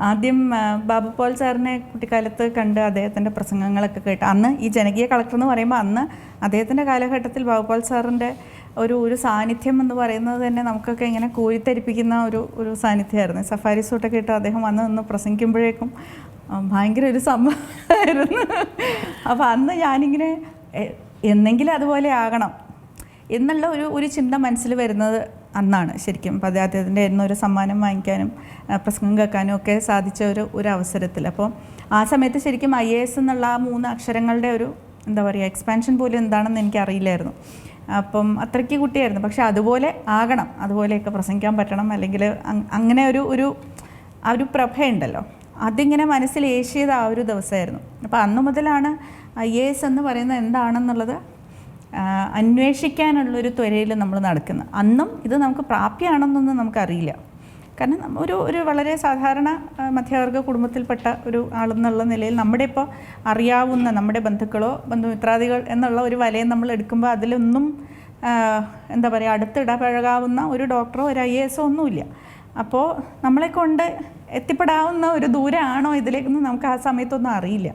ആദ്യം ബാബു പോൾ സാറിനെ കുട്ടിക്കാലത്ത് കണ്ട് അദ്ദേഹത്തിൻ്റെ പ്രസംഗങ്ങളൊക്കെ കേട്ട് അന്ന് ഈ ജനകീയ കളക്ടർ എന്ന് പറയുമ്പോൾ അന്ന് അദ്ദേഹത്തിൻ്റെ കാലഘട്ടത്തിൽ ബാബു പോൾ സാറിൻ്റെ ഒരു സാന്നിധ്യം എന്ന് പറയുന്നത് തന്നെ നമുക്കൊക്കെ ഇങ്ങനെ കോരിത്തരിപ്പിക്കുന്ന ഒരു സാന്നിധ്യമായിരുന്നു. സഫാരി സൂട്ടൊക്കെ ഇട്ട് അദ്ദേഹം വന്ന് നിന്ന് പ്രസംഗിക്കുമ്പോഴേക്കും ഭയങ്കര ഒരു സംഭവമായിരുന്നു. അപ്പോൾ അന്ന് ഞാനിങ്ങനെ എന്നെങ്കിലും അതുപോലെ ആകണം എന്നുള്ള ഒരു ചിന്ത മനസ്സിൽ വരുന്നത് അന്നാണ് ശരിക്കും. അപ്പോൾ അദ്ദേഹത്തിൻ്റെ എന്നൊരു സമ്മാനം വാങ്ങിക്കാനും പ്രസംഗം കേൾക്കാനും ഒക്കെ സാധിച്ച ഒരു അവസരത്തിൽ. അപ്പോൾ ആ സമയത്ത് ശരിക്കും IAS എന്നുള്ള ആ 3 അക്ഷരങ്ങളുടെ എന്താ പറയുക എക്സ്പാൻഷൻ പോലും എന്താണെന്ന് എനിക്കറിയില്ലായിരുന്നു. അപ്പം അത്രയ്ക്ക് കുട്ടിയായിരുന്നു. പക്ഷെ അതുപോലെ ആകണം, അതുപോലെയൊക്കെ പ്രസംഗിക്കാൻ പറ്റണം, അല്ലെങ്കിൽ അങ്ങനെ ആ ഒരു പ്രഭയുണ്ടല്ലോ, അതിങ്ങനെ മനസ്സിൽ ഏഷ്യത് ആ ഒരു ദിവസമായിരുന്നു. അപ്പോൾ അന്നു മുതലാണ് IAS എന്ന് പറയുന്നത് എന്താണെന്നുള്ളത് അന്വേഷിക്കാനുള്ളൊരു ത്വരയിൽ നമ്മൾ നടക്കുന്നത്. അന്നും ഇത് നമുക്ക് പ്രാപ്യമാണെന്നൊന്നും നമുക്കറിയില്ല. കാരണം ഒരു വളരെ സാധാരണ മധ്യവർഗ കുടുംബത്തിൽപ്പെട്ട ഒരു ആളെന്നുള്ള നിലയിൽ നമ്മുടെ ഇപ്പോൾ അറിയാവുന്ന നമ്മുടെ ബന്ധുക്കളോ ബന്ധുമിത്രാദികൾ എന്നുള്ള ഒരു വലയം നമ്മൾ എടുക്കുമ്പോൾ അതിലൊന്നും എന്താ പറയുക അടുത്തിടപഴകാവുന്ന ഒരു ഡോക്ടറോ ഒരു IAS ഒന്നുമില്ല. അപ്പോൾ നമ്മളെ കൊണ്ട് എത്തിപ്പെടാവുന്ന ഒരു ദൂരമാണോ ഇതിലേക്കൊന്നും നമുക്ക് ആ സമയത്തൊന്നും അറിയില്ല.